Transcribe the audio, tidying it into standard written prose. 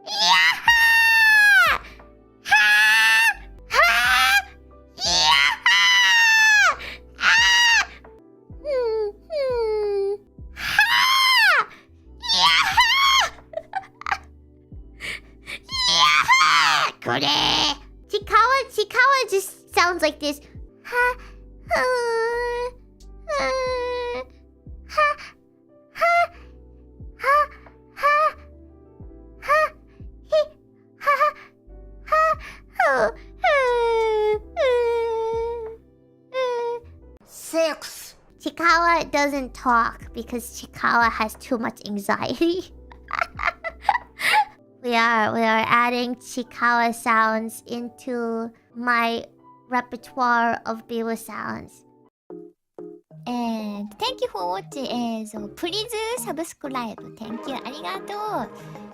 야하! 하! 하! 야하! 아! 하! 야하! 야하! 그래. Chikawa just sounds like this. Ha! Ha! Ha! Ha! Ha! Ha! Ha! Ha! He! Ha! Ha! Ha! Six. Chikawa doesn't talk because Chikawa has too much anxiety. We are adding Chikawa sounds into my repertoire of Biboo sounds. And thank you for watching. So please subscribe. Thank you. ありがとう。